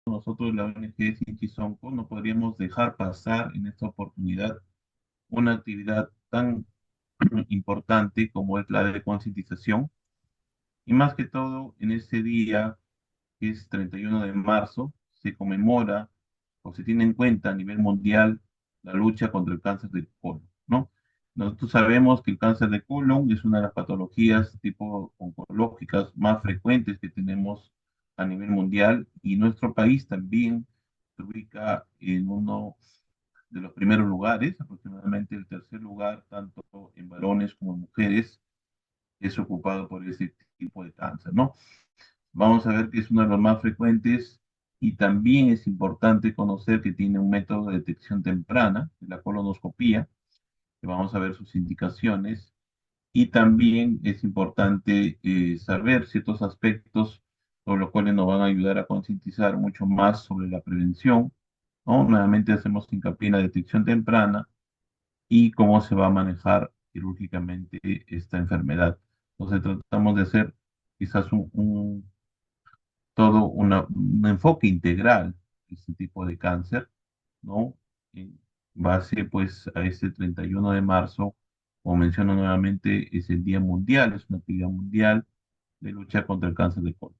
nosotros, la ONG Sinchi-Sonco, no podríamos dejar pasar en esta oportunidad una actividad tan importante como es la de concientización. Y más que todo, en este día, que es 31 de marzo, se conmemora o se tiene en cuenta a nivel mundial la lucha contra el cáncer de colon, ¿no? Nosotros sabemos que el cáncer de colon es una de las patologías tipo oncológicas más frecuentes que tenemos a nivel mundial y nuestro país también se ubica en uno de los primeros lugares, aproximadamente el tercer lugar, tanto en varones como en mujeres, es ocupado por ese tipo de cáncer, ¿no? Vamos a ver que es uno de los más frecuentes y también es importante conocer que tiene un método de detección temprana, la colonoscopía, que vamos a ver sus indicaciones, y también es importante saber ciertos aspectos sobre los cuales nos van a ayudar a concientizar mucho más sobre la prevención, ¿no? Nuevamente hacemos hincapié en la detección temprana y cómo se va a manejar quirúrgicamente esta enfermedad. Entonces tratamos de hacer quizás todo un enfoque integral de este tipo de cáncer, ¿no? En base pues a este 31 de marzo, como menciono nuevamente, es el Día Mundial, es una actividad mundial de lucha contra el cáncer de colon.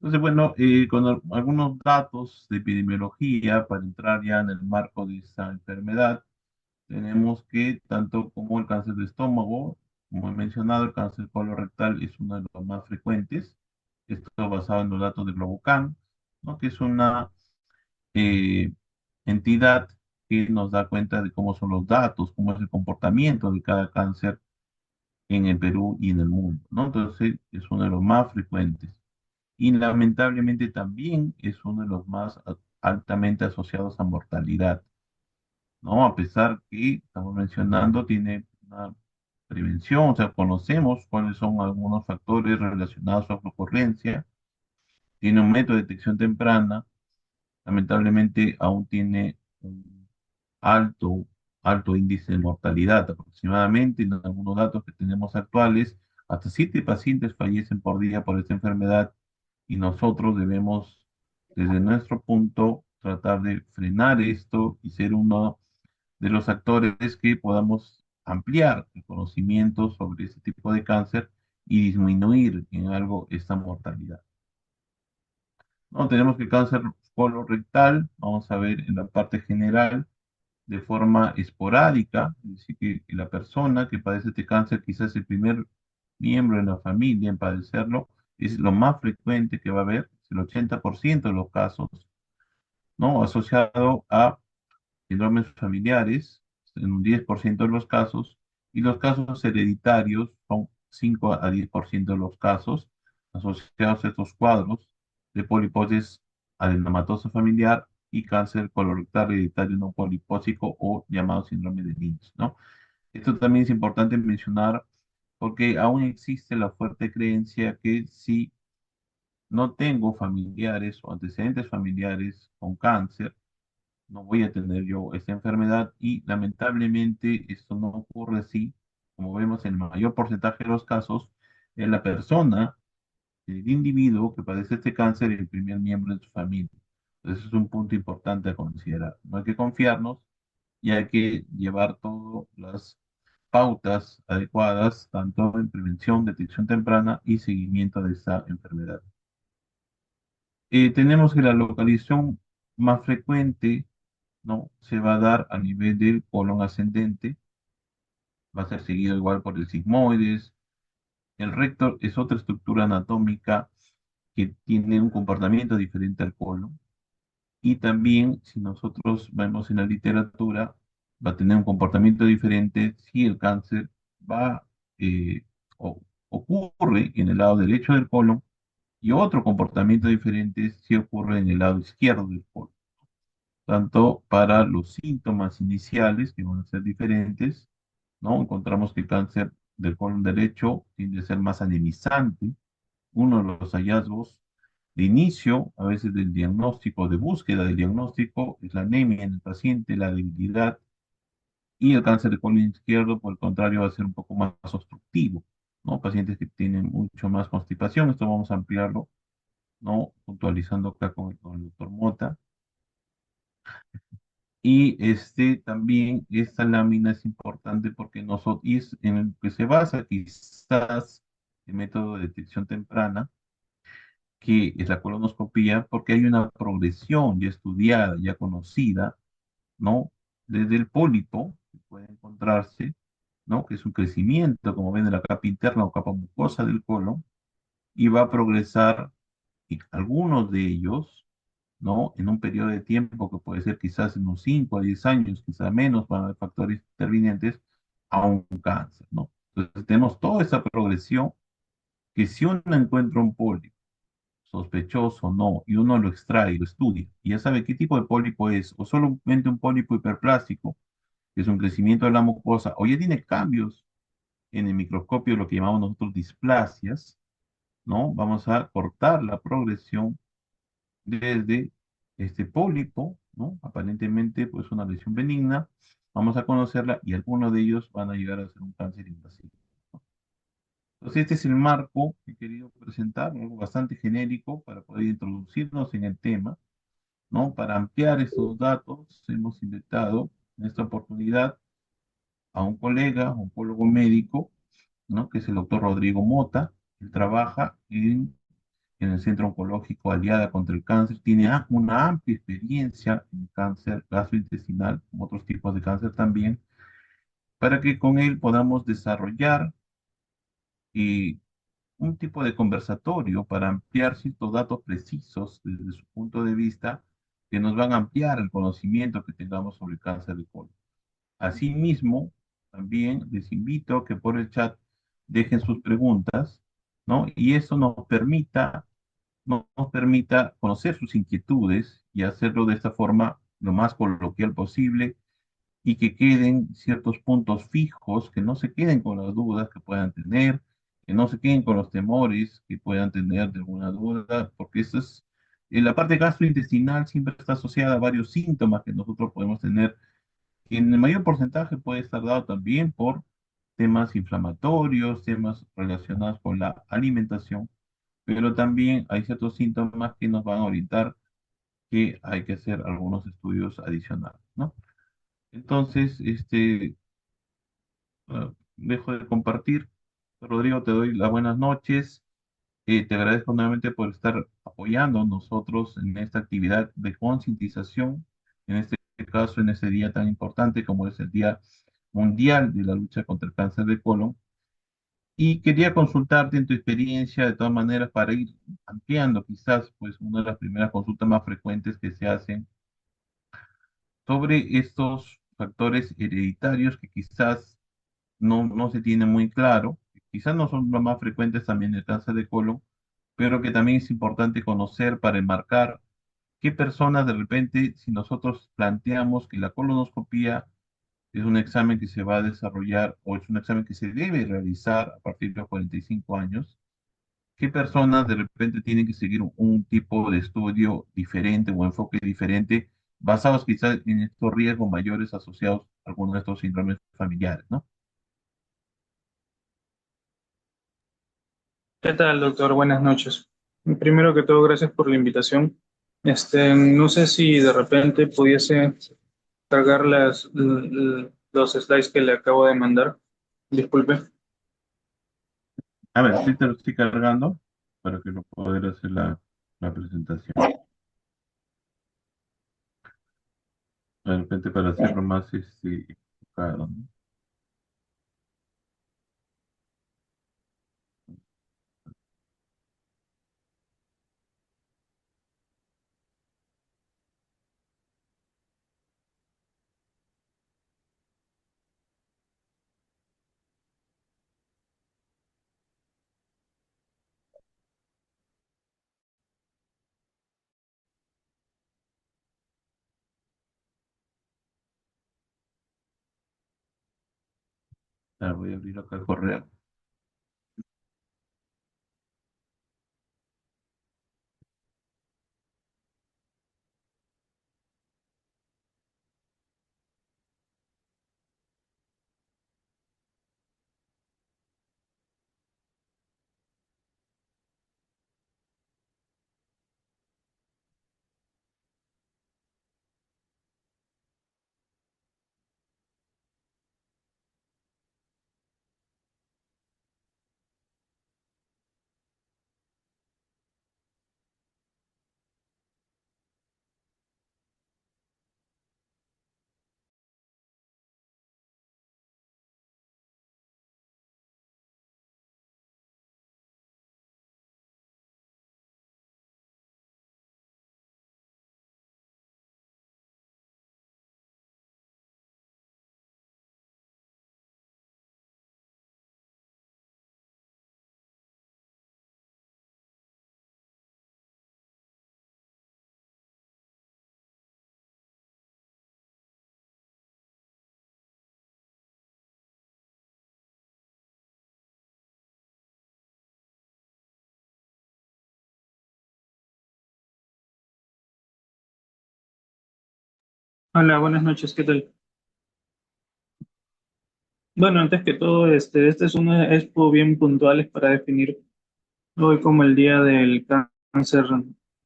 Entonces, bueno, con algunos datos de epidemiología para entrar ya en el marco de esta enfermedad, tenemos que tanto como el cáncer de estómago, como he mencionado, el cáncer colorectal es uno de los más frecuentes. Esto basado en los datos de Globocan, ¿no? Que es una eh, entidad que nos da cuenta de cómo son los datos, cómo es el comportamiento de cada cáncer en el Perú y en el mundo, ¿no? Entonces es uno de los más frecuentes. Y lamentablemente también es uno de los más altamente asociados a mortalidad. ¿No? A pesar que estamos mencionando, tiene una prevención, o sea, conocemos cuáles son algunos factores relacionados a su ocurrencia, tiene un método de detección temprana, lamentablemente aún tiene un alto, alto índice de mortalidad, aproximadamente, en algunos datos que tenemos actuales, hasta 7 pacientes fallecen por día por esta enfermedad y nosotros debemos, desde nuestro punto, tratar de frenar esto y ser uno de los actores que podamos ampliar el conocimiento sobre este tipo de cáncer y disminuir en algo esta mortalidad. ¿No? Tenemos que el cáncer colorectal, vamos a ver en la parte general, de forma esporádica, es decir, que la persona que padece este cáncer, quizás el primer miembro de la familia en padecerlo, es lo más frecuente que va a haber, es el 80% de los casos, ¿no? Asociado a síndromes familiares en un 10% de los casos, y los casos hereditarios son 5 a 10% de los casos asociados a estos cuadros de poliposis adenomatosa familiar y cáncer colorectal hereditario no polipósico o llamado síndrome de Lynch, ¿no? Esto también es importante mencionar porque aún existe la fuerte creencia que si no tengo familiares o antecedentes familiares con cáncer, no voy a tener yo esta enfermedad y lamentablemente esto no ocurre así. Como vemos en el mayor porcentaje de los casos, es la persona, el individuo que padece este cáncer y el primer miembro de su familia. Entonces es un punto importante a considerar. No hay que confiarnos y hay que llevar todas las pautas adecuadas, tanto en prevención, detección temprana y seguimiento de esta enfermedad. Tenemos que la localización más frecuente, ¿no? Se va a dar a nivel del colon ascendente, va a ser seguido igual por el sigmoides. El recto es otra estructura anatómica que tiene un comportamiento diferente al colon. Y también, si nosotros vemos en la literatura, va a tener un comportamiento diferente si el cáncer va, eh, o- ocurre en el lado derecho del colon y otro comportamiento diferente si ocurre en el lado izquierdo del colon. Tanto para los síntomas iniciales, que van a ser diferentes, ¿no? Encontramos que el cáncer del colon derecho tiende a ser más anemizante. Uno de los hallazgos de inicio, a veces del diagnóstico, de búsqueda del diagnóstico, es la anemia en el paciente, la debilidad Y el cáncer de colon izquierdo, por el contrario, va a ser un poco más obstructivo, ¿no? Pacientes que tienen mucho más constipación, esto vamos a ampliarlo, ¿no? Puntualizando acá con el doctor Mota. Y también esta lámina es importante porque nosotros, y es en el que se basa quizás el método de detección temprana, que es la colonoscopía, porque hay una progresión ya estudiada, ya conocida, ¿no? Desde el pólipo, que puede encontrarse, ¿no? Que es un crecimiento, como ven, de la capa interna o capa mucosa del colon, y va a progresar, y algunos de ellos, ¿no? En un periodo de tiempo que puede ser quizás en unos 5 a 10 años, quizás menos, para haber factores intervinientes, a un cáncer, ¿no? Entonces tenemos toda esa progresión que si uno encuentra un pólipo, sospechoso o no, y uno lo extrae, lo estudia, y ya sabe qué tipo de pólipo es, o solamente un pólipo hiperplástico, que es un crecimiento de la mucosa, o ya tiene cambios en el microscopio, lo que llamamos nosotros displasias, ¿no? Vamos a cortar la progresión desde este pólipo, ¿no? Aparentemente, pues una lesión benigna, vamos a conocerla y algunos de ellos van a llegar a ser un cáncer invasivo. Entonces, este es el marco que he querido presentar, algo bastante genérico para poder introducirnos en el tema, ¿no? Para ampliar estos datos, hemos invitado en esta oportunidad a un colega, oncólogo médico, ¿no? Que es el doctor Rodrigo Mota. Él trabaja en el Centro Oncológico Aliada contra el Cáncer, tiene una amplia experiencia en cáncer gastrointestinal, como otros tipos de cáncer también, para que con él podamos desarrollar un tipo de conversatorio para ampliar ciertos datos precisos desde su punto de vista que nos van a ampliar el conocimiento que tengamos sobre el cáncer de colon. Asimismo, también les invito a que por el chat dejen sus preguntas, ¿no? Y eso nos permita conocer sus inquietudes y hacerlo de esta forma lo más coloquial posible y que queden ciertos puntos fijos, que no se queden con las dudas que puedan tener, que no se queden con los temores que puedan tener de alguna duda, porque eso es, la parte gastrointestinal siempre está asociada a varios síntomas que nosotros podemos tener, que en el mayor porcentaje puede estar dado también por temas inflamatorios, temas relacionados con la alimentación, pero también hay ciertos síntomas que nos van a orientar que hay que hacer algunos estudios adicionales, ¿no? Entonces, dejo de compartir. Rodrigo, te doy las buenas noches. Te agradezco nuevamente por estar apoyando a nosotros en esta actividad de concientización, en este caso, en este día tan importante como es el Día Mundial de la Lucha contra el Cáncer de Colon. Y quería consultarte en tu experiencia, de todas maneras, para ir ampliando quizás, pues, una de las primeras consultas más frecuentes que se hacen sobre estos factores hereditarios que quizás no se tiene muy claro, quizás no son los más frecuentes también el cáncer de colon, pero que también es importante conocer para enmarcar qué personas de repente, si nosotros planteamos que la colonoscopía es un examen que se va a desarrollar o es un examen que se debe realizar a partir de los 45 años, qué personas de repente tienen que seguir un tipo de estudio diferente o enfoque diferente, basados quizás en estos riesgos mayores asociados a algunos de estos síndromes familiares, ¿no? ¿Qué tal, doctor? Buenas noches. Primero que todo, gracias por la invitación. No sé si de repente pudiese cargar los slides que le acabo de mandar. Disculpe. A ver, sí te lo estoy cargando para que lo poder hacer la presentación. De repente para hacerlo más enfocado, ¿no? Voy a abrir acá el correo. Hola, buenas noches, ¿qué tal? Bueno, antes que todo, este es una expo bien puntuales para definir hoy como el día del cáncer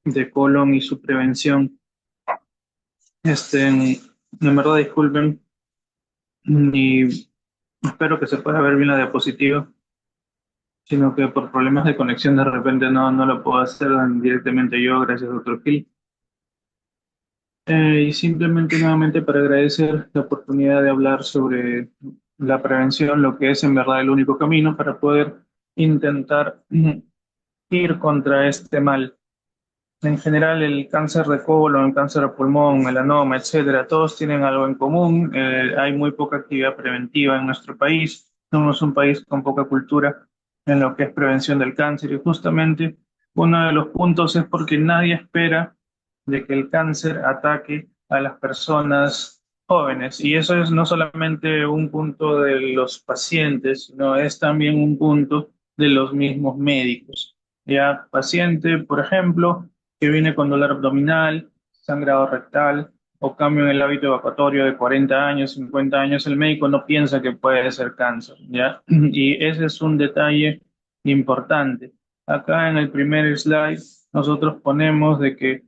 de colon y su prevención. En verdad, disculpen, y espero que se pueda ver bien la diapositiva, sino que por problemas de conexión de repente no lo puedo hacer directamente yo, gracias, doctor Gil. Y simplemente nuevamente para agradecer la oportunidad de hablar sobre la prevención, lo que es en verdad el único camino para poder intentar ir contra este mal. En general, el cáncer de colon, el cáncer de pulmón, melanoma, etcétera, todos tienen algo en común. Hay muy poca actividad preventiva en nuestro país. Somos un país con poca cultura en lo que es prevención del cáncer y justamente uno de los puntos es porque nadie espera de que el cáncer ataque a las personas jóvenes. Y eso es no solamente un punto de los pacientes, sino es también un punto de los mismos médicos. Ya, paciente, por ejemplo, que viene con dolor abdominal, sangrado rectal o cambio en el hábito evacuatorio de 40 años, 50 años, el médico no piensa que puede ser cáncer, ¿ya? Y ese es un detalle importante. Acá en el primer slide nosotros ponemos de que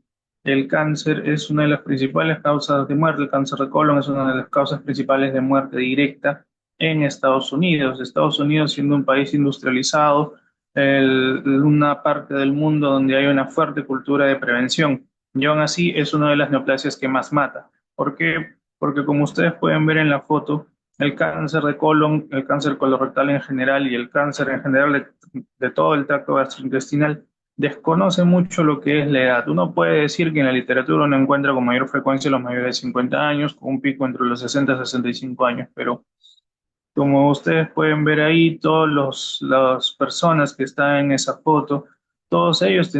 el cáncer es una de las principales causas de muerte, el cáncer de colon es una de las causas principales de muerte directa en Estados Unidos. Estados Unidos siendo un país industrializado, una parte del mundo donde hay una fuerte cultura de prevención. Y aún así es una de las neoplasias que más mata. ¿Por qué? Porque como ustedes pueden ver en la foto, el cáncer de colon, el cáncer colorectal en general y el cáncer en general de todo el tracto gastrointestinal desconoce mucho lo que es la edad. Uno puede decir que en la literatura uno encuentra con mayor frecuencia los mayores de 50 años, con un pico entre los 60 y 65 años, pero como ustedes pueden ver ahí, las personas que están en esa foto, todos ellos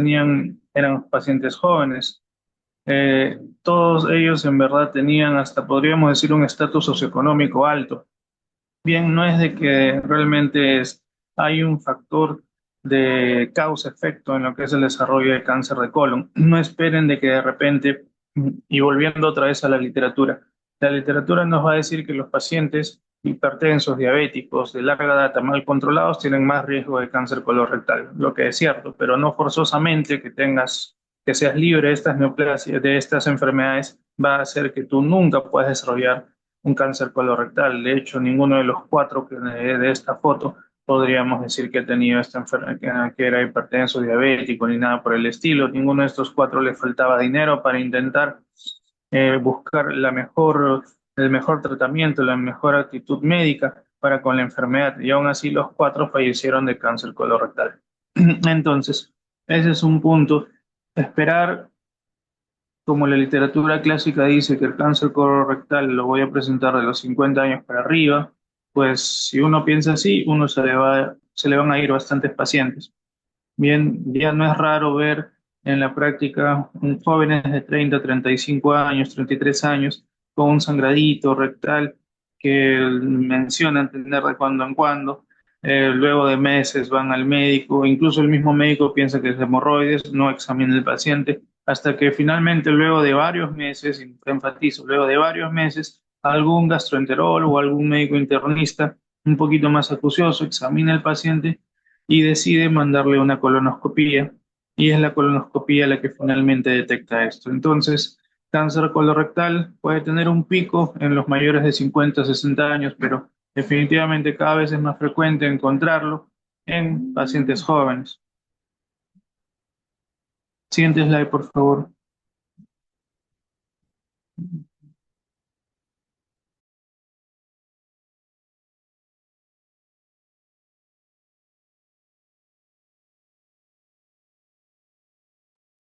eran pacientes jóvenes. Todos ellos en verdad tenían hasta, podríamos decir, un estatus socioeconómico alto. Bien, no es de que realmente hay un factor de causa-efecto en lo que es el desarrollo de cáncer de colon. No esperen de que de repente, y volviendo otra vez a la literatura nos va a decir que los pacientes hipertensos, diabéticos, de larga data, mal controlados, tienen más riesgo de cáncer colorectal, lo que es cierto, pero no forzosamente que seas libre de estas neoplasias, de estas enfermedades, va a hacer que tú nunca puedas desarrollar un cáncer colorectal. De hecho, ninguno de los cuatro de esta foto podríamos decir que ha tenido esta enfermedad, que era hipertenso, diabético, ni nada por el estilo. Ninguno de estos cuatro le faltaba dinero para intentar buscar el mejor tratamiento, la mejor actitud médica para con la enfermedad. Y aún así los cuatro fallecieron de cáncer colorectal. Entonces, ese es un punto. Esperar como la literatura clásica dice que el cáncer colorectal lo voy a presentar de los 50 años para arriba, pues si uno piensa así, se le van a ir bastantes pacientes. Bien, ya no es raro ver en la práctica jóvenes de 30, 35 años, 33 años, con un sangradito rectal que mencionan tener de cuando en cuando. Luego de meses van al médico, incluso el mismo médico piensa que es hemorroides, no examina el paciente, hasta que finalmente luego de varios meses, y enfatizo, luego de varios meses, algún gastroenterólogo o algún médico internista un poquito más acucioso examina al paciente y decide mandarle una colonoscopía y es la colonoscopía la que finalmente detecta esto. Entonces, cáncer colorectal puede tener un pico en los mayores de 50 60 años, pero definitivamente cada vez es más frecuente encontrarlo en pacientes jóvenes. Siguiente slide, por favor.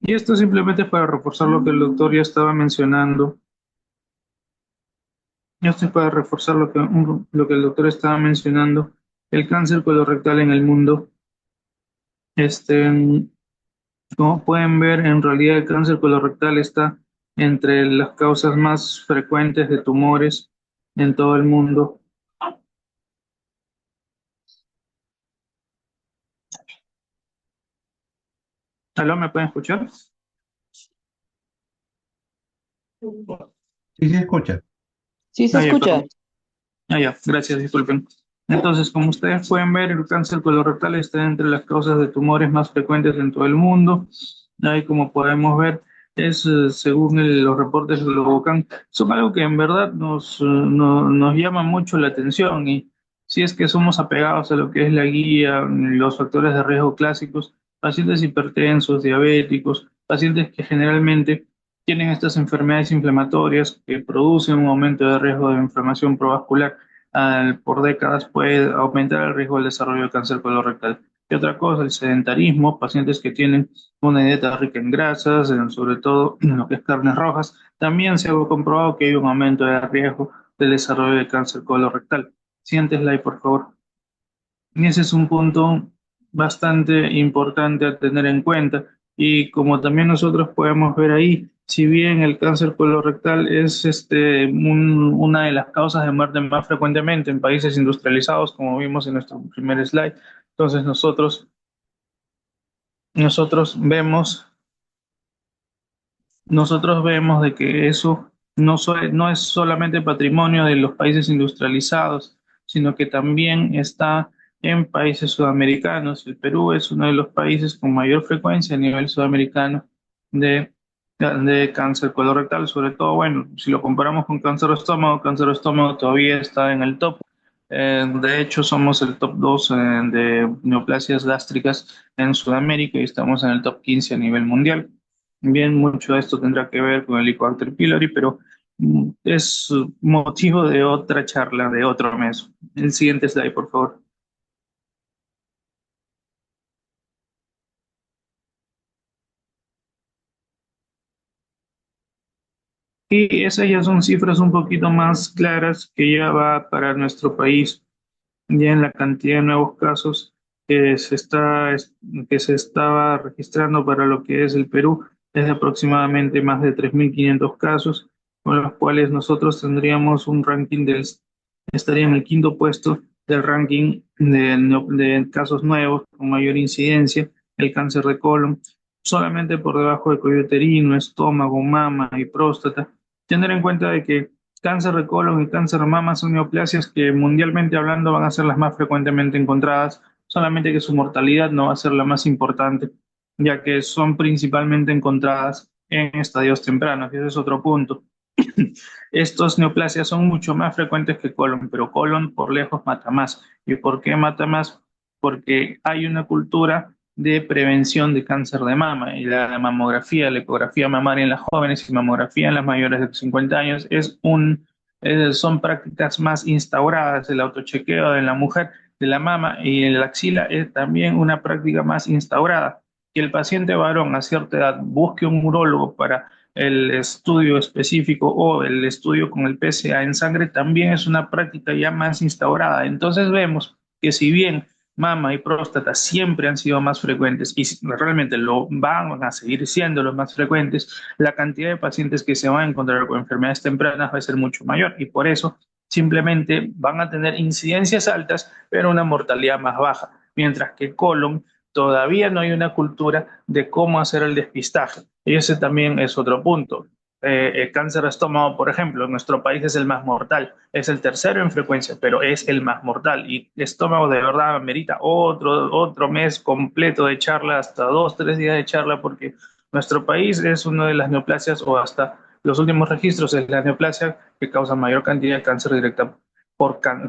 Y esto simplemente para reforzar lo que el doctor ya estaba mencionando. Esto es para reforzar lo que el doctor estaba mencionando. El cáncer colorectal en el mundo. Este, Como pueden ver, en realidad el cáncer colorectal está entre las causas más frecuentes de tumores en todo el mundo. ¿Aló, me pueden escuchar? Sí, se escucha. Sí, se Ah, ya, escucha. perdón. Ah, ya, gracias, disculpen. Entonces, como ustedes pueden ver, el cáncer colorectal está entre las causas de tumores más frecuentes en todo el mundo. Ahí, como podemos ver, es, según los reportes de Globocan, son algo que en verdad nos llama mucho la atención. Y si es que somos apegados a lo que es la guía, los factores de riesgo clásicos, pacientes hipertensos, diabéticos, pacientes que generalmente tienen estas enfermedades inflamatorias que producen un aumento de riesgo de inflamación provascular por décadas puede aumentar el riesgo del desarrollo de cáncer colorectal. Y otra cosa, el sedentarismo, pacientes que tienen una dieta rica en grasas, sobre todo en lo que es carnes rojas, también se ha comprobado que hay un aumento de riesgo del desarrollo de cáncer colorectal. Siguiente slide, por favor. Y ese es un punto bastante importante a tener en cuenta. Y como también nosotros podemos ver ahí, si bien el cáncer colorectal es una de las causas de muerte más frecuentemente en países industrializados, como vimos en nuestro primer slide, entonces nosotros vemos nosotros vemos de que eso no es solamente patrimonio de los países industrializados, sino que también está en países sudamericanos. El Perú es uno de los países con mayor frecuencia a nivel sudamericano de cáncer colorectal, sobre todo, bueno, si lo comparamos con cáncer de estómago todavía está en el top. De hecho, somos el top 2 de neoplasias gástricas en Sudamérica y estamos en el top 15 a nivel mundial. Bien, mucho de esto tendrá que ver con el Helicobacter pylori, pero es motivo de otra charla, de otro mes. El siguiente slide, por favor. Y esas ya son cifras un poquito más claras que ya va para nuestro país, ya en la cantidad de nuevos casos que se estaba registrando para lo que es el Perú, es de aproximadamente más de 3.500 casos, con los cuales nosotros tendríamos un ranking estaría en el quinto puesto del ranking de casos nuevos con mayor incidencia, el cáncer de colon, solamente por debajo de cuello uterino, estómago, mama y próstata. Tener en cuenta de que cáncer de colon y cáncer de mama son neoplasias que mundialmente hablando van a ser las más frecuentemente encontradas, solamente que su mortalidad no va a ser la más importante, ya que son principalmente encontradas en estadios tempranos, y ese es otro punto. Estos neoplasias son mucho más frecuentes que colon, pero colon por lejos mata más. ¿Y por qué mata más? Porque hay una cultura de prevención de cáncer de mama y la mamografía, la ecografía mamaria en las jóvenes y mamografía en las mayores de 50 años son prácticas más instauradas. El autochequeo de la mujer de la mama y en la axila es también una práctica más instaurada. Que el paciente varón a cierta edad busque un urólogo para el estudio específico o el estudio con el PSA en sangre también es una práctica ya más instaurada. Entonces vemos que si bien mama y próstata siempre han sido más frecuentes y realmente lo van a seguir siendo los más frecuentes, la cantidad de pacientes que se van a encontrar con enfermedades tempranas va a ser mucho mayor y por eso simplemente van a tener incidencias altas, pero una mortalidad más baja, mientras que colon todavía no hay una cultura de cómo hacer el despistaje. Y ese también es otro punto. El cáncer de estómago, por ejemplo, en nuestro país es el más mortal, es el tercero en frecuencia, pero es el más mortal. Y el estómago de verdad amerita otro mes completo de charla, hasta 2, 3 días de charla, porque nuestro país es una de las neoplasias, o hasta los últimos registros, es la neoplasia que causa mayor cantidad de cáncer directa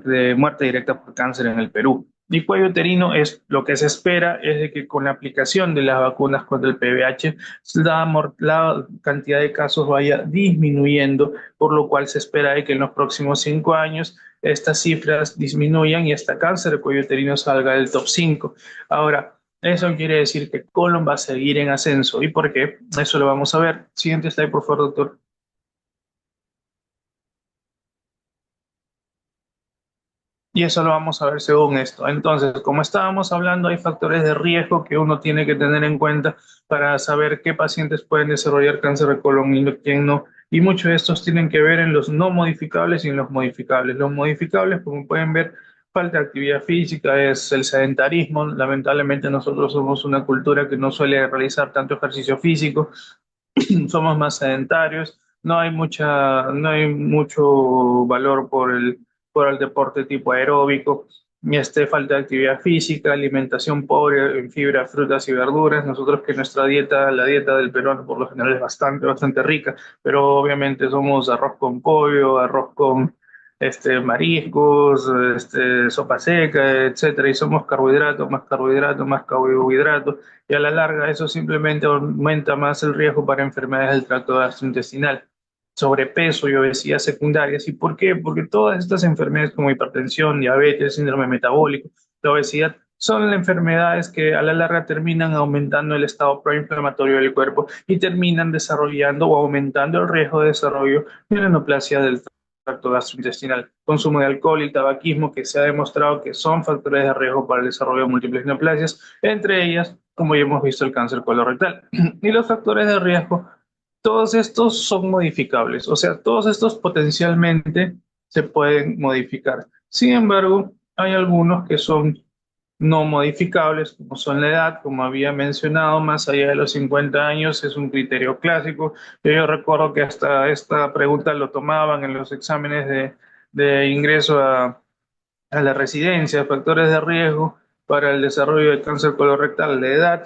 de muerte directa por cáncer en el Perú. Y cuello uterino es lo que se espera, es de que con la aplicación de las vacunas contra el PVH, la cantidad de casos vaya disminuyendo, por lo cual se espera de que en los próximos 5 años estas cifras disminuyan y hasta cáncer de cuello uterino salga del top 5. Ahora, eso quiere decir que colon va a seguir en ascenso. ¿Y por qué? Eso lo vamos a ver. Siguiente slide, por favor, doctor. Y eso lo vamos a ver según esto. Entonces, como estábamos hablando, hay factores de riesgo que uno tiene que tener en cuenta para saber qué pacientes pueden desarrollar cáncer de colon y quién no. Y muchos de estos tienen que ver en los no modificables y en los modificables. Los modificables, como pueden ver, falta de actividad física, es el sedentarismo. Lamentablemente nosotros somos una cultura que no suele realizar tanto ejercicio físico, somos más sedentarios. no hay mucho valor por el deporte tipo aeróbico, y falta de actividad física, alimentación pobre en fibra, frutas y verduras. Nosotros que nuestra dieta, la dieta del peruano por lo general es bastante rica, pero obviamente somos arroz con pollo, arroz con mariscos, sopa seca, etcétera, y somos carbohidratos, más carbohidratos, y a la larga eso simplemente aumenta más el riesgo para enfermedades del tracto gastrointestinal, sobrepeso y obesidad secundarias. ¿Y por qué? Porque todas estas enfermedades como hipertensión, diabetes, síndrome metabólico, la obesidad, son enfermedades que a la larga terminan aumentando el estado proinflamatorio del cuerpo y terminan desarrollando o aumentando el riesgo de desarrollo de una neoplasia del tracto gastrointestinal. Consumo de alcohol y tabaquismo, que se ha demostrado que son factores de riesgo para el desarrollo de múltiples neoplasias, entre ellas, como ya hemos visto, el cáncer colorectal. Y los factores de riesgo, todos estos son modificables, o sea, todos estos potencialmente se pueden modificar. Sin embargo, hay algunos que son no modificables, como son la edad, como había mencionado, más allá de los 50 años, es un criterio clásico. Yo recuerdo que hasta esta pregunta lo tomaban en los exámenes de ingreso a la residencia, factores de riesgo para el desarrollo de cáncer colorectal. La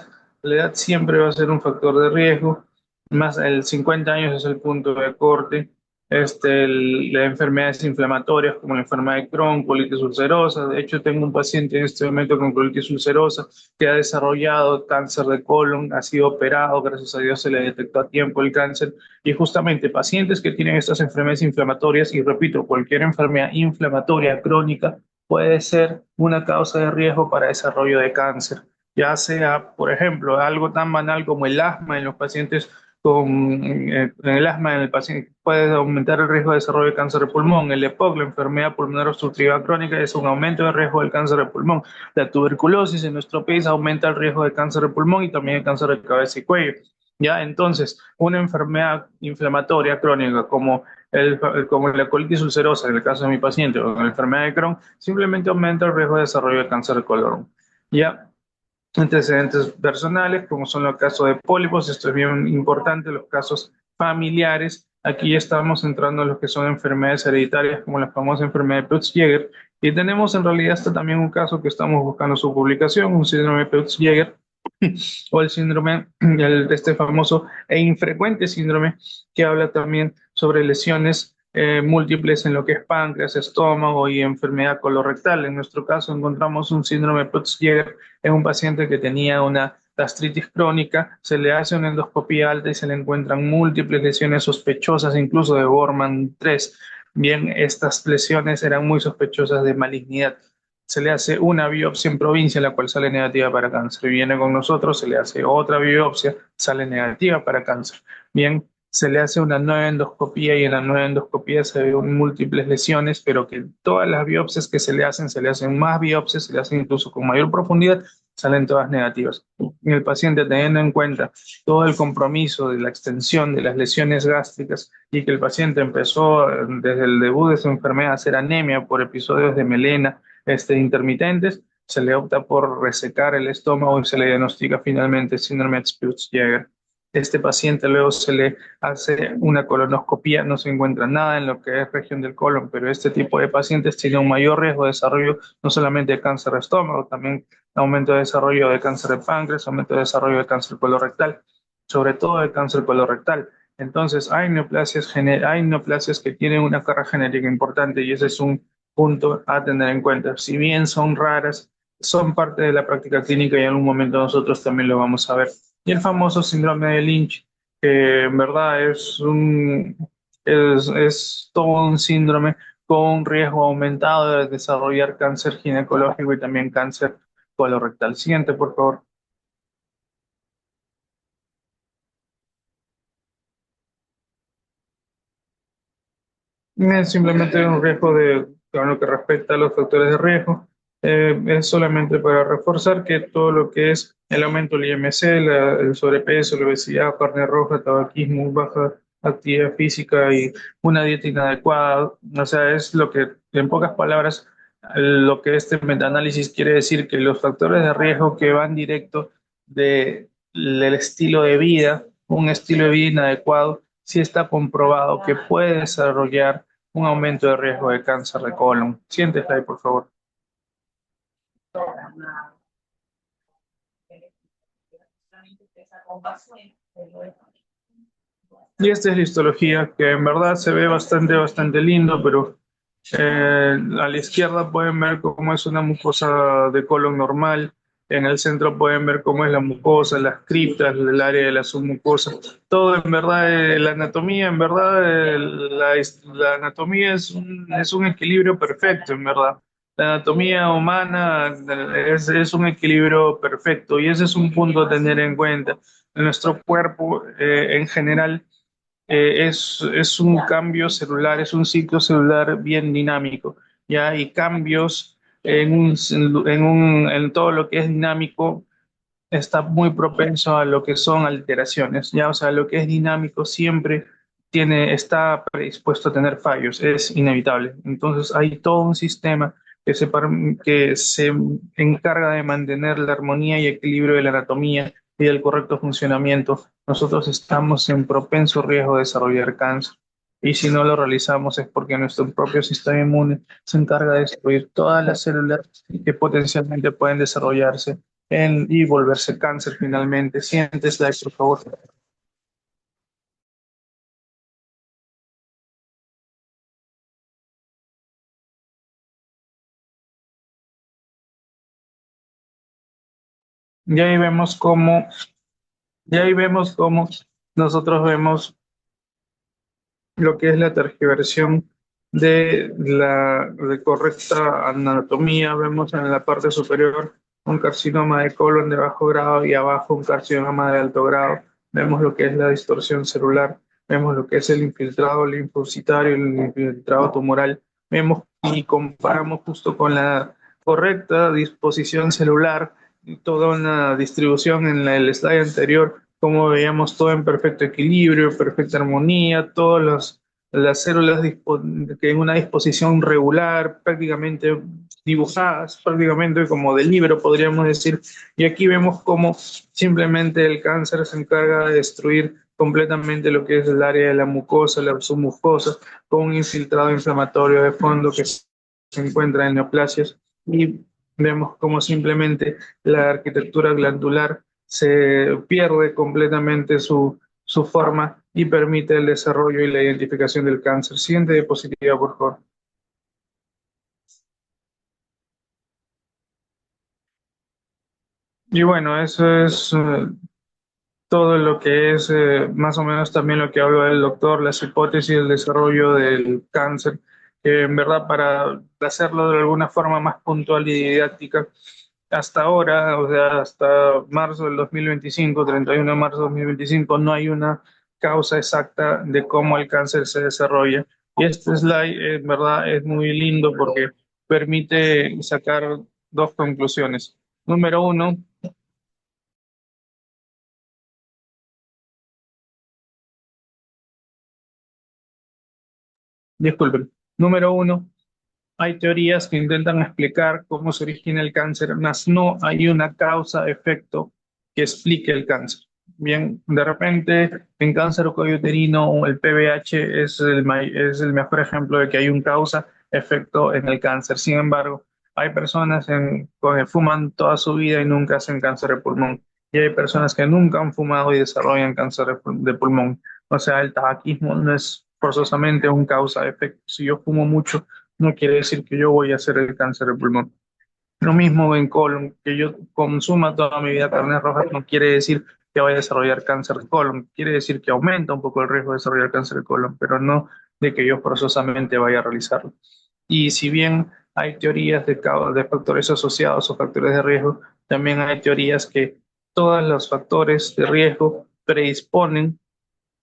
edad siempre va a ser un factor de riesgo, más el 50 años es el punto de corte. Las enfermedades inflamatorias como la enfermedad de Crohn, colitis ulcerosa. De hecho, tengo un paciente en este momento con colitis ulcerosa que ha desarrollado cáncer de colon, ha sido operado, gracias a Dios se le detectó a tiempo el cáncer. Y justamente pacientes que tienen estas enfermedades inflamatorias, y repito, cualquier enfermedad inflamatoria crónica, puede ser una causa de riesgo para desarrollo de cáncer, ya sea, por ejemplo, algo tan banal como el asma en los pacientes el asma en el paciente puede aumentar el riesgo de desarrollo de cáncer de pulmón. El EPOC, la enfermedad pulmonar obstructiva crónica, es un aumento de riesgo del cáncer de pulmón. La tuberculosis en nuestro país aumenta el riesgo de cáncer de pulmón y también el cáncer de cabeza y cuello. Ya, entonces, una enfermedad inflamatoria crónica como la colitis ulcerosa, en el caso de mi paciente, o la enfermedad de Crohn, simplemente aumenta el riesgo de desarrollo de cáncer de colon. Ya, antecedentes personales, como son los casos de pólipos, esto es bien importante, los casos familiares. Aquí ya estamos entrando en lo que son enfermedades hereditarias, como la famosa enfermedad de Peutz-Jeghers, y tenemos en realidad hasta también un caso que estamos buscando su publicación, un síndrome de Peutz-Jeghers, o el síndrome, este famoso e infrecuente síndrome que habla también sobre lesiones múltiples en lo que es páncreas, estómago y enfermedad colorectal. En nuestro caso encontramos un síndrome de Peutz-Jeghers en un paciente que tenía una gastritis crónica, se le hace una endoscopía alta y se le encuentran múltiples lesiones sospechosas, incluso de Bormann 3. Bien, estas lesiones eran muy sospechosas de malignidad. Se le hace una biopsia en provincia, la cual sale negativa para cáncer. Viene con nosotros, se le hace otra biopsia, sale negativa para cáncer. Bien, se le hace una nueva endoscopía y en la nueva endoscopía se ven múltiples lesiones, pero que todas las biopsias que se le hacen más biopsias, se le hacen incluso con mayor profundidad, salen todas negativas. Y el paciente, teniendo en cuenta todo el compromiso de la extensión de las lesiones gástricas y que el paciente empezó desde el debut de su enfermedad a hacer anemia por episodios de melena, intermitentes, se le opta por resecar el estómago y se le diagnostica finalmente síndrome de Peutz-Jeghers. Este paciente luego se le hace una colonoscopía, no se encuentra nada en lo que es región del colon, pero este tipo de pacientes tiene un mayor riesgo de desarrollo no solamente de cáncer de estómago, también aumento de desarrollo de cáncer de páncreas, aumento de desarrollo de cáncer colorectal, sobre todo de cáncer colorectal. Entonces, hay neoplasias que tienen una carga genética importante y ese es un punto a tener en cuenta. Si bien son raras, son parte de la práctica clínica y en algún momento nosotros también lo vamos a ver. Y el famoso síndrome de Lynch, que en verdad es todo un síndrome con un riesgo aumentado de desarrollar cáncer ginecológico y también cáncer colorectal. Siguiente, por favor. Es simplemente un riesgo con lo que respecta a los factores de riesgo. Es solamente para reforzar que todo lo que es el aumento del IMC, el sobrepeso, la obesidad, carne roja, tabaquismo, baja actividad física y una dieta inadecuada, o sea, es lo que, en pocas palabras, lo que este metaanálisis quiere decir, que los factores de riesgo que van directo del estilo de vida, un estilo de vida inadecuado, sí está comprobado que puede desarrollar un aumento de riesgo de cáncer de colon. Siguiente slide, por favor. Y esta es la histología que en verdad se ve bastante lindo, pero a la izquierda pueden ver cómo es una mucosa de colon normal. En el centro pueden ver cómo es la mucosa, las criptas, el área de la submucosa. Todo en verdad, la anatomía, en verdad, la anatomía es un equilibrio perfecto, en verdad. La anatomía humana es un equilibrio perfecto y ese es un punto a tener en cuenta. Nuestro cuerpo en general es un cambio celular, es un ciclo celular bien dinámico, ¿ya? Y cambios en todo lo que es dinámico está muy propenso a lo que son alteraciones, ¿ya? O sea, lo que es dinámico siempre está predispuesto a tener fallos, es inevitable. Entonces, hay todo un sistema que se encarga de mantener la armonía y equilibrio de la anatomía y del correcto funcionamiento. Nosotros estamos en propenso riesgo de desarrollar cáncer. Y si no lo realizamos es porque nuestro propio sistema inmune se encarga de destruir todas las células que potencialmente pueden desarrollarse y volverse cáncer finalmente. Siguiente slide, por favor. Y ahí vemos cómo, y ahí vemos cómo nosotros vemos lo que es la tergiversión de correcta anatomía. Vemos en la parte superior un carcinoma de colon de bajo grado y abajo un carcinoma de alto grado. Vemos lo que es la distorsión celular, vemos lo que es el infiltrado linfocitario, el infiltrado tumoral. Vemos y comparamos justo con la correcta disposición celular, toda una distribución en el slide anterior, como veíamos todo en perfecto equilibrio, perfecta armonía, todas las células que en una disposición regular, prácticamente dibujadas, prácticamente como de libro, podríamos decir. Y aquí vemos cómo simplemente el cáncer se encarga de destruir completamente lo que es el área de la mucosa, la submucosa, con un infiltrado inflamatorio de fondo que se encuentra en neoplasias. Y vemos cómo simplemente la arquitectura glandular se pierde completamente su forma y permite el desarrollo y la identificación del cáncer. Siguiente diapositiva, por favor. Y bueno, eso es todo lo que es más o menos también lo que habló el doctor, las hipótesis del desarrollo del cáncer, que en verdad para hacerlo de alguna forma más puntual y didáctica, hasta ahora, o sea, hasta marzo del 2025, 31 de marzo del 2025, no hay una causa exacta de cómo el cáncer se desarrolla. Y este slide en verdad es muy lindo porque permite sacar dos conclusiones. Número uno, disculpen. Número uno, hay teorías que intentan explicar cómo se origina el cáncer, mas no hay una causa-efecto que explique el cáncer. Bien, de repente en cáncer uterino el PBH es el mejor ejemplo de que hay un causa-efecto en el cáncer. Sin embargo, hay personas que fuman toda su vida y nunca hacen cáncer de pulmón. Y hay personas que nunca han fumado y desarrollan cáncer de pulmón. O sea, el tabaquismo no es forzosamente un causa-efecto. Si yo fumo mucho, no quiere decir que yo voy a hacer el cáncer de pulmón. Lo mismo en colon, que yo consuma toda mi vida carnes rojas no quiere decir que vaya a desarrollar cáncer de colon, quiere decir que aumenta un poco el riesgo de desarrollar cáncer de colon, pero no de que yo forzosamente vaya a realizarlo. Y si bien hay teorías de factores asociados o factores de riesgo, también hay teorías que todos los factores de riesgo predisponen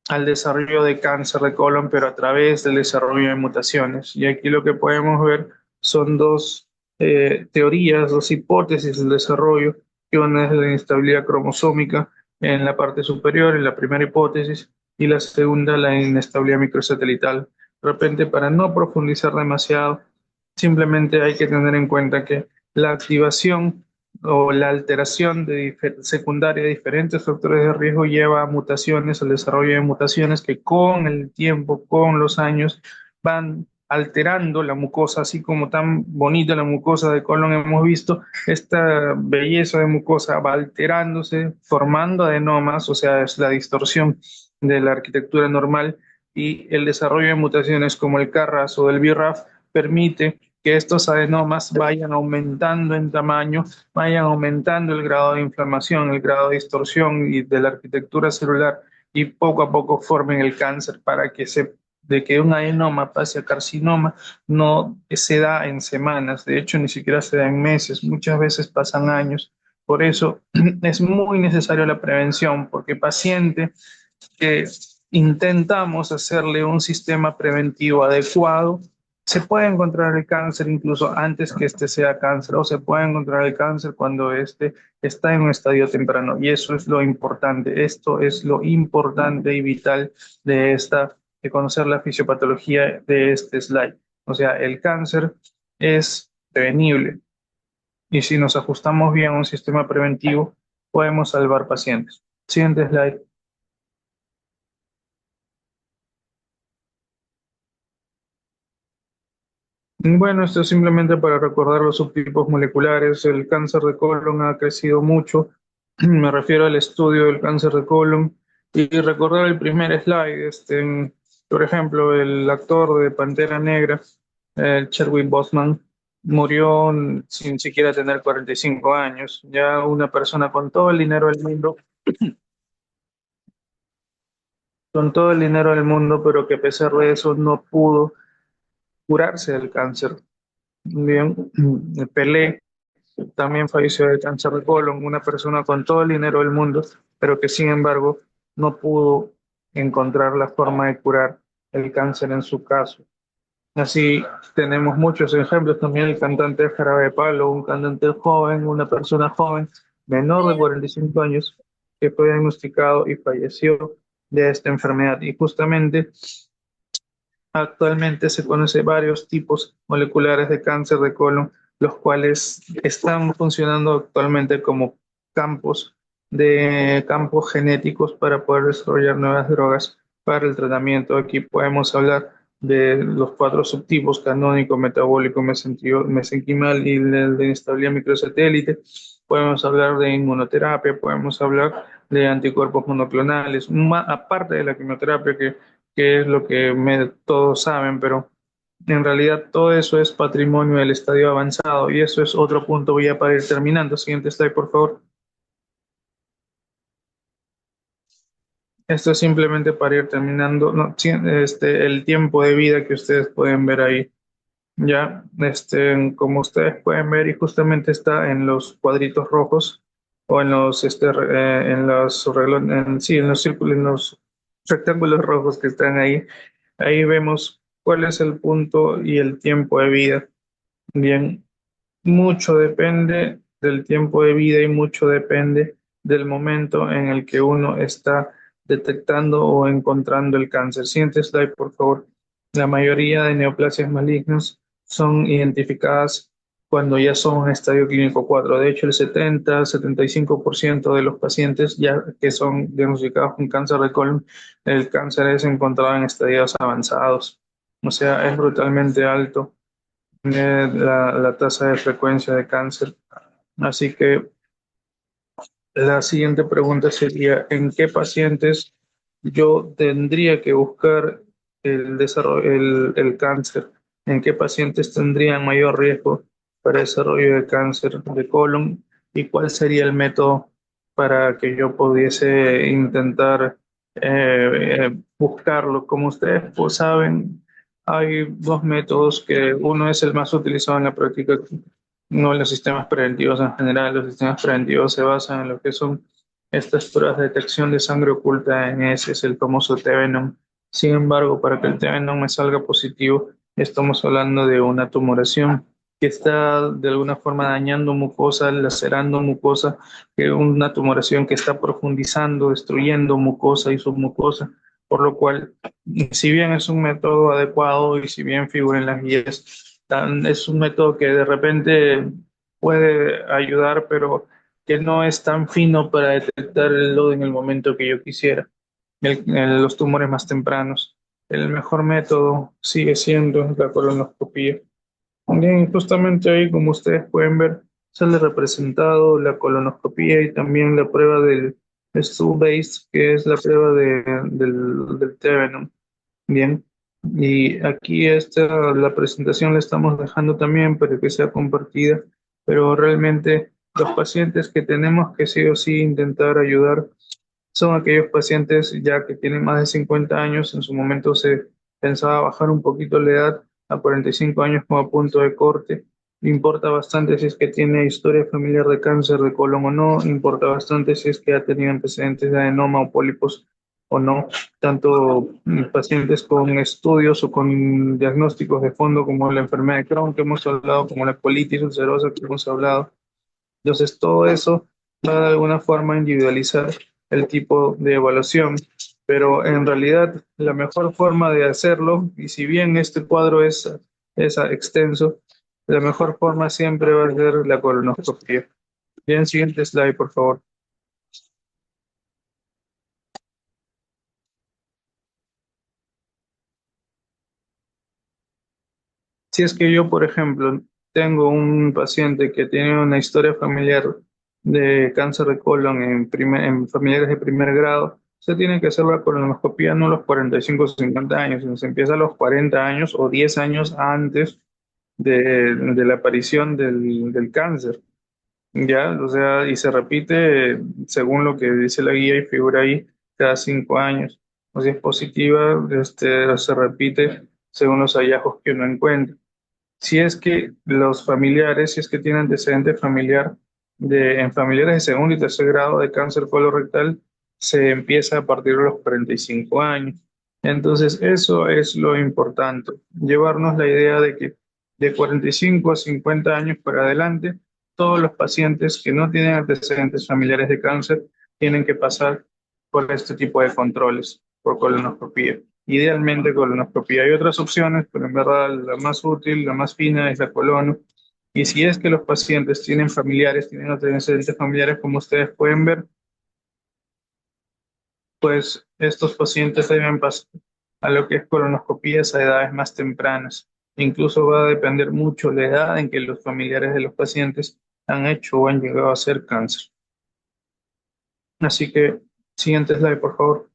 al desarrollo de cáncer de colon, pero a través del desarrollo de mutaciones. Y aquí lo que podemos ver son dos teorías, dos hipótesis del desarrollo, que una es la inestabilidad cromosómica en la parte superior, en la primera hipótesis, y la segunda, la inestabilidad microsatelital. De repente, para no profundizar demasiado, simplemente hay que tener en cuenta que la activación o la alteración secundaria de diferentes factores de riesgo lleva a mutaciones, al desarrollo de mutaciones que con el tiempo, con los años, van alterando la mucosa, así como tan bonita la mucosa de colon hemos visto, esta belleza de mucosa va alterándose, formando adenomas, o sea, es la distorsión de la arquitectura normal y el desarrollo de mutaciones como el KRAS o el BRAF permite que estos adenomas vayan aumentando en tamaño, vayan aumentando el grado de inflamación, el grado de distorsión y de la arquitectura celular y poco a poco formen el cáncer para que de que un adenoma pase a carcinoma no se da en semanas, de hecho ni siquiera se da en meses, muchas veces pasan años. Por eso es muy necesaria la prevención, porque paciente que intentamos hacerle un sistema preventivo adecuado, se puede encontrar el cáncer incluso antes que este sea cáncer, o se puede encontrar el cáncer cuando este está en un estadio temprano. Y eso es lo importante. Esto es lo importante y vital de conocer la fisiopatología de este slide. O sea, el cáncer es prevenible. Y si nos ajustamos bien a un sistema preventivo, podemos salvar pacientes. Siguiente slide. Bueno, esto es simplemente para recordar los subtipos moleculares. El cáncer de colon ha crecido mucho. Me refiero al estudio del cáncer de colon. Y recordar el primer slide. Por ejemplo, el actor de Pantera Negra, Chadwick Boseman, murió sin siquiera tener 45 años. Ya una persona con todo el dinero del mundo, con todo el dinero del mundo, pero que a pesar de eso no pudo curarse del cáncer. Bien, Pelé también falleció de cáncer de colon, una persona con todo el dinero del mundo, pero que sin embargo no pudo encontrar la forma de curar el cáncer en su caso. Así tenemos muchos ejemplos, también el cantante Jarabe de Palo, un cantante joven, una persona joven, menor de 45 años, que fue diagnosticado y falleció de esta enfermedad. Y justamente actualmente se conocen varios tipos moleculares de cáncer de colon, los cuales están funcionando actualmente como campos genéticos para poder desarrollar nuevas drogas para el tratamiento. Aquí podemos hablar de los cuatro subtipos: canónico, metabólico, mesenquimal y el de inestabilidad microsatélite. Podemos hablar de inmunoterapia, podemos hablar de anticuerpos monoclonales, aparte de la quimioterapia que es lo que todos saben, pero en realidad todo eso es patrimonio del estadio avanzado y eso es otro punto ya para ir terminando. Siguiente slide, por favor. Esto es simplemente para ir terminando, no, el tiempo de vida que ustedes pueden ver ahí. Ya, como ustedes pueden ver, y justamente está en los cuadritos rojos o en los sí, en los círculos, en los rectángulos rojos que están ahí. Ahí vemos cuál es el punto y el tiempo de vida. Bien, mucho depende del tiempo de vida y mucho depende del momento en el que uno está detectando o encontrando el cáncer. Siguiente slide, por favor. La mayoría de neoplasias malignas son identificadas cuando ya son en estadio clínico 4. De hecho, el 70-75% de los pacientes ya que son diagnosticados con cáncer de colon, el cáncer es encontrado en estadios avanzados. O sea, es brutalmente alto la tasa de frecuencia de cáncer. Así que la siguiente pregunta sería, ¿en qué pacientes yo tendría que buscar el cáncer? ¿En qué pacientes tendrían mayor riesgo para desarrollo de cáncer de colon? ¿Y cuál sería el método para que yo pudiese intentar buscarlo? Como ustedes pues, saben, hay dos métodos que uno es el más utilizado en la práctica, no en los sistemas preventivos en general. Los sistemas preventivos se basan en lo que son estas pruebas de detección de sangre oculta en ese es el famoso T-Venom. Sin embargo, para que el T-Venom me salga positivo, estamos hablando de una tumoración que está de alguna forma dañando mucosa, lacerando mucosa, que una tumoración que está profundizando, destruyendo mucosa y submucosa, por lo cual, si bien es un método adecuado y si bien figura en las guías, es un método que de repente puede ayudar, pero que no es tan fino para detectarlo en el momento que yo quisiera, los tumores más tempranos. El mejor método sigue siendo la colonoscopia. Bien, justamente ahí, como ustedes pueden ver, sale representado la colonoscopia y también la prueba del stool-based, que es la prueba del Tevenon. Bien, y aquí la presentación la estamos dejando también para que sea compartida, pero realmente los pacientes que tenemos que sí o sí intentar ayudar son aquellos pacientes ya que tienen más de 50 años. En su momento se pensaba bajar un poquito la edad a 45 años como punto de corte. Importa bastante si es que tiene historia familiar de cáncer de colon o no, importa bastante si es que ha tenido antecedentes de adenoma o pólipos o no, tanto pacientes con estudios o con diagnósticos de fondo como la enfermedad de Crohn que hemos hablado, como la colitis ulcerosa que hemos hablado. Entonces, todo eso va de alguna forma a individualizar el tipo de evaluación, pero en realidad la mejor forma de hacerlo, y si bien este cuadro es extenso, la mejor forma siempre va a ser la colonoscopia. Bien, siguiente slide, por favor. Si es que yo, por ejemplo, tengo un paciente que tiene una historia familiar de cáncer de colon en familiares de primer grado, se tiene que hacer la colonoscopia no a los 45 o 50 años, sino se empieza a los 40 años o 10 años antes de la aparición del cáncer. Ya, o sea, y se repite según lo que dice la guía y figura ahí cada 5 años. O si es positiva, se repite según los hallazgos que uno encuentra. Si es que los familiares, si es que tienen antecedente familiar en familiares de segundo y tercer grado de cáncer colorectal, se empieza a partir de los 45 años. Entonces, eso es lo importante, llevarnos la idea de que de 45 a 50 años para adelante, todos los pacientes que no tienen antecedentes familiares de cáncer tienen que pasar por este tipo de controles, por colonoscopia. Idealmente colonoscopia. Hay otras opciones, pero en verdad la más útil, la más fina es la colono. Y si es que los pacientes tienen familiares, tienen antecedentes familiares, como ustedes pueden ver, pues estos pacientes deben pasar a lo que es colonoscopías a edades más tempranas. Incluso va a depender mucho la edad en que los familiares de los pacientes han hecho o han llegado a hacer cáncer. Así que, siguiente slide, por favor.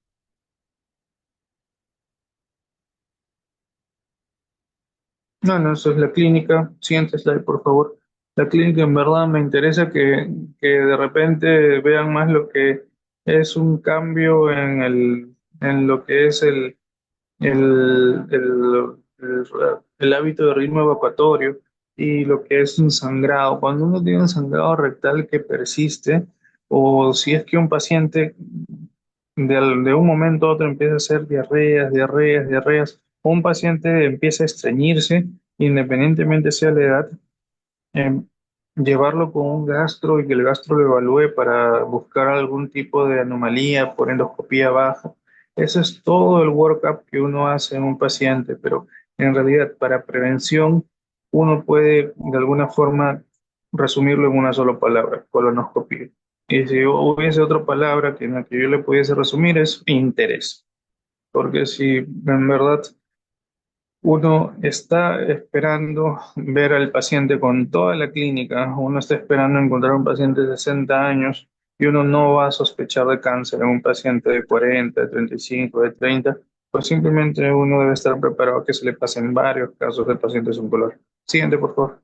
No, no, eso es la clínica. Siguiente slide, por favor. La clínica en verdad me interesa que de repente vean más lo que es un cambio en lo que es el, el, el, el hábito de ritmo evacuatorio y lo que es un sangrado. Cuando uno tiene un sangrado rectal que persiste, o si es que un paciente de un momento a otro empieza a hacer diarreas, diarreas, diarreas, o un paciente empieza a estreñirse, independientemente sea la edad, eh, llevarlo con un gastro y que el gastro lo evalúe para buscar algún tipo de anomalía por endoscopía baja. Eso es todo el workup que uno hace en un paciente, pero en realidad para prevención uno puede de alguna forma resumirlo en una sola palabra, colonoscopia. Y si hubiese otra palabra que en la que yo le pudiese resumir es interés, porque si en verdad uno está esperando ver al paciente con toda la clínica, uno está esperando encontrar un paciente de 60 años y uno no va a sospechar de cáncer en un paciente de 40, de 35, de 30, pues simplemente uno debe estar preparado a que se le pasen varios casos de pacientes oncológicos. Siguiente, por favor.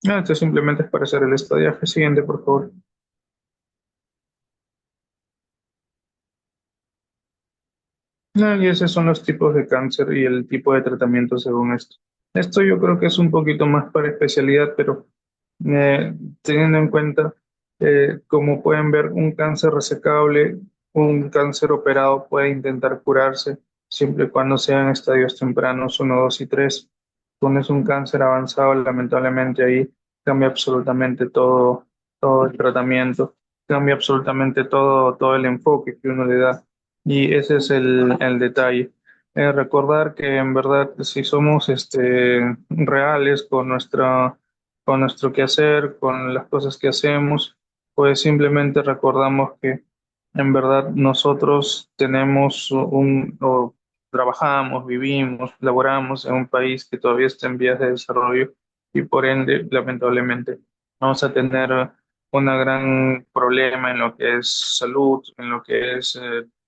No, esto simplemente es para hacer el estadiaje. Siguiente, por favor. No, y esos son los tipos de cáncer y el tipo de tratamiento según esto. Esto yo creo que es un poquito más para especialidad, pero teniendo en cuenta, como pueden ver, un cáncer resecable, un cáncer operado puede intentar curarse siempre y cuando sean estadios tempranos 1, 2 y 3. Cuando es un cáncer avanzado, lamentablemente ahí cambia absolutamente todo, todo el tratamiento, cambia absolutamente todo, todo el enfoque que uno le da. Y ese es el detalle. Recordar que en verdad si somos reales con nuestro quehacer, con las cosas que hacemos, pues simplemente recordamos que en verdad nosotros tenemos o trabajamos, vivimos, laboramos en un país que todavía está en vías de desarrollo y por ende, lamentablemente, vamos a tener un gran problema en lo que es salud, en lo que es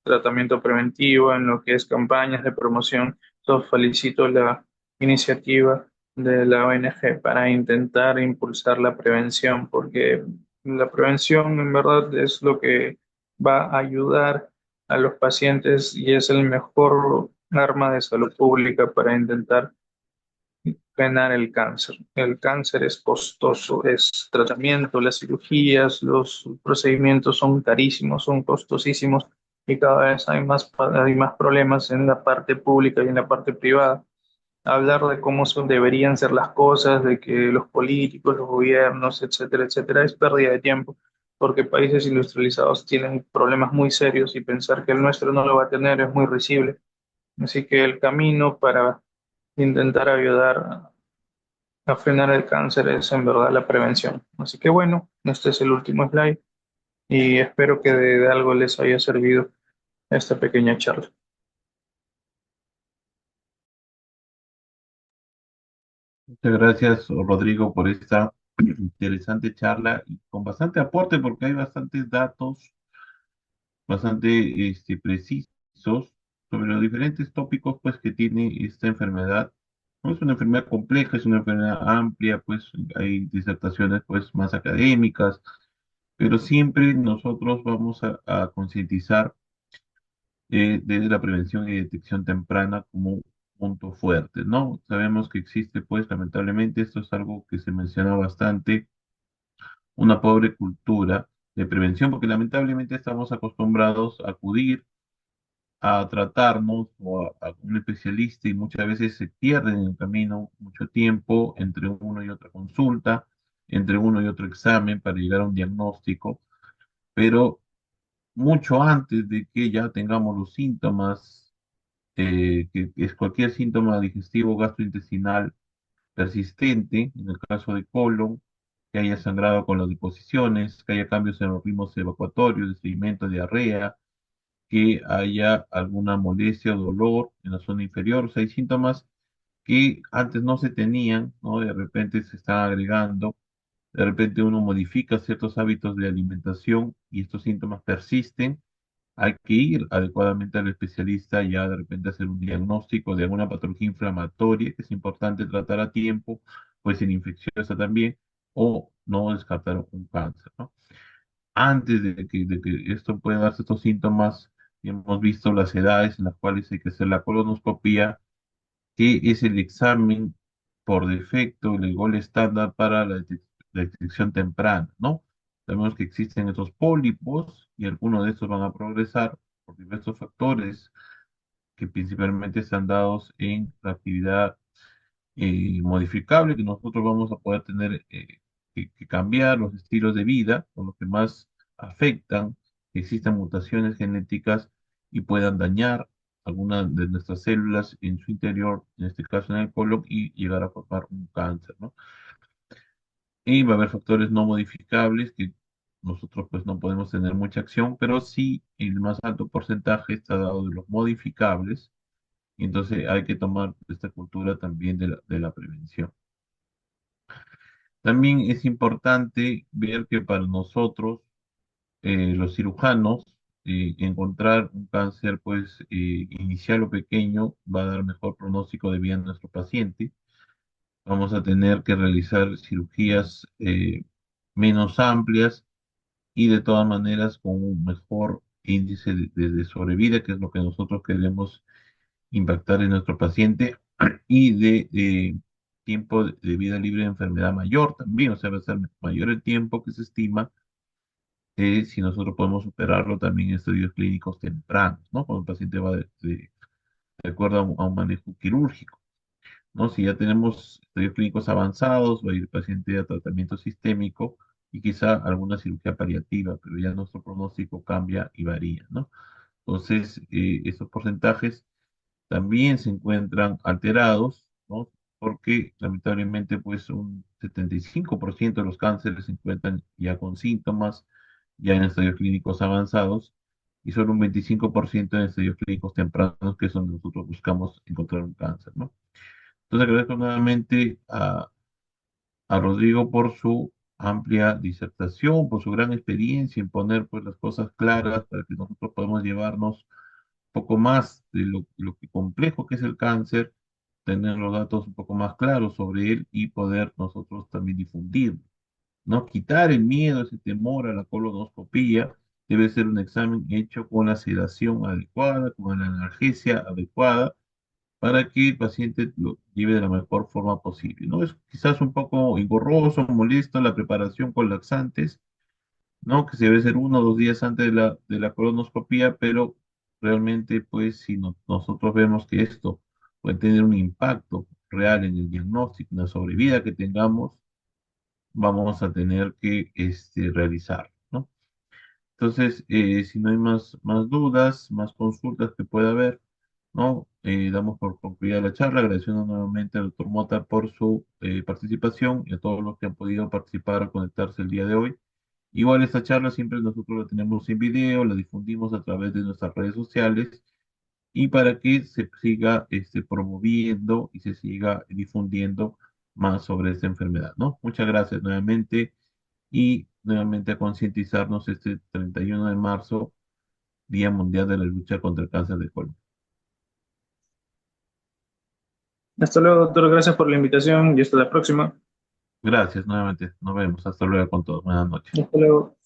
tratamiento preventivo, en lo que es campañas de promoción. Yo felicito la iniciativa de la ONG para intentar impulsar la prevención, porque la prevención en verdad es lo que va a ayudar a los pacientes y es el mejor arma de salud pública para intentar frenar el cáncer. El cáncer es costoso, es tratamiento, las cirugías, los procedimientos son carísimos, son costosísimos y cada vez hay más problemas en la parte pública y en la parte privada. Hablar de cómo deberían ser las cosas, de que los políticos, los gobiernos, etcétera, etcétera, es pérdida de tiempo, porque países industrializados tienen problemas muy serios y pensar que el nuestro no lo va a tener es muy risible. Así que el camino para intentar ayudar a frenar el cáncer es en verdad la prevención. Así que bueno, este es el último slide y espero que de algo les haya servido esta pequeña charla. Muchas gracias, Rodrigo, por esta interesante charla y con bastante aporte porque hay bastantes datos bastante precisos sobre los diferentes tópicos pues que tiene esta enfermedad. No es una enfermedad compleja, es una enfermedad amplia, pues hay disertaciones pues más académicas, pero siempre nosotros vamos a concientizar desde la prevención y detección temprana como un punto fuerte, ¿no? Sabemos que existe pues lamentablemente, esto es algo que se menciona bastante, una pobre cultura de prevención, porque lamentablemente estamos acostumbrados a acudir a tratarnos a un especialista y muchas veces se pierde en el camino mucho tiempo entre uno y otra consulta, entre uno y otro examen para llegar a un diagnóstico, pero mucho antes de que ya tengamos los síntomas, que es cualquier síntoma digestivo gastrointestinal persistente, en el caso de colon, que haya sangrado con las deposiciones, que haya cambios en los ritmos evacuatorios, estreñimiento, diarrea, que haya alguna molestia o dolor en la zona inferior. O sea, hay síntomas que antes no se tenían, ¿no? De repente se están agregando, de repente uno modifica ciertos hábitos de alimentación y estos síntomas persisten. Hay que ir adecuadamente al especialista, ya de repente hacer un diagnóstico de alguna patología inflamatoria que es importante tratar a tiempo, puede ser infecciosa también, o no descartar un cáncer, ¿no? Antes de que esto pueda darse estos síntomas, hemos visto las edades en las cuales hay que hacer la colonoscopia, que es el examen por defecto, el gol estándar para la detección temprana, ¿no? Sabemos que existen estos pólipos y algunos de estos van a progresar por diversos factores que principalmente están dados en la actividad modificable que nosotros vamos a poder tener que cambiar los estilos de vida, con los que más afectan, que existan mutaciones genéticas y puedan dañar algunas de nuestras células en su interior, en este caso en el colon, y llegar a formar un cáncer, ¿no? Y va a haber factores no modificables que nosotros pues no podemos tener mucha acción, pero sí el más alto porcentaje está dado de los modificables, y entonces hay que tomar esta cultura también de la prevención. También es importante ver que para nosotros, los cirujanos, encontrar un cáncer, pues, inicial o pequeño, va a dar mejor pronóstico de vida a nuestro paciente. Vamos a tener que realizar cirugías menos amplias y de todas maneras con un mejor índice de sobrevida, que es lo que nosotros queremos impactar en nuestro paciente, y de tiempo de vida libre de enfermedad mayor también, o sea, va a ser mayor el tiempo que se estima si nosotros podemos superarlo también en estudios clínicos tempranos, ¿no? Cuando el paciente va de acuerdo a un manejo quirúrgico, ¿no? Si ya tenemos estudios clínicos avanzados, va a ir el paciente a tratamiento sistémico y quizá alguna cirugía paliativa, pero ya nuestro pronóstico cambia y varía, ¿no? Entonces, esos porcentajes también se encuentran alterados, ¿no? Porque lamentablemente pues un 75% de los cánceres se encuentran ya con síntomas, ya en estadios clínicos avanzados, y solo un 25% en estadios clínicos tempranos, que es donde nosotros buscamos encontrar un cáncer, ¿no? Entonces agradezco nuevamente a Rodrigo por su amplia disertación, por su gran experiencia en poner pues las cosas claras para que nosotros podamos llevarnos un poco más de lo que complejo que es el cáncer, tener los datos un poco más claros sobre él y poder nosotros también difundir, ¿no? Quitar el miedo, ese temor a la colonoscopía. Debe ser un examen hecho con la sedación adecuada, con la analgesia adecuada, para que el paciente lo lleve de la mejor forma posible, ¿no? Es quizás un poco engorroso, molesto la preparación con laxantes, ¿no? Que se debe hacer 1 o 2 días antes de la colonoscopía, pero realmente, pues, si nosotros vemos que esto puede tener un impacto real en el diagnóstico, en la sobrevida que tengamos, vamos a tener que realizar, ¿no? Entonces, si no hay más dudas, más consultas que pueda haber, ¿no? Damos por concluida la charla, agradeciendo nuevamente al doctor Mota por su participación y a todos los que han podido participar o conectarse el día de hoy. Igual esta charla siempre nosotros la tenemos en video, la difundimos a través de nuestras redes sociales y para que se siga promoviendo y se siga difundiendo más sobre esta enfermedad, ¿no? Muchas gracias nuevamente y nuevamente a concientizarnos este 31 de marzo, Día Mundial de la Lucha contra el Cáncer de Colon. Hasta luego, doctor. Gracias por la invitación y hasta la próxima. Gracias nuevamente. Nos vemos. Hasta luego con todos. Buenas noches. Hasta luego.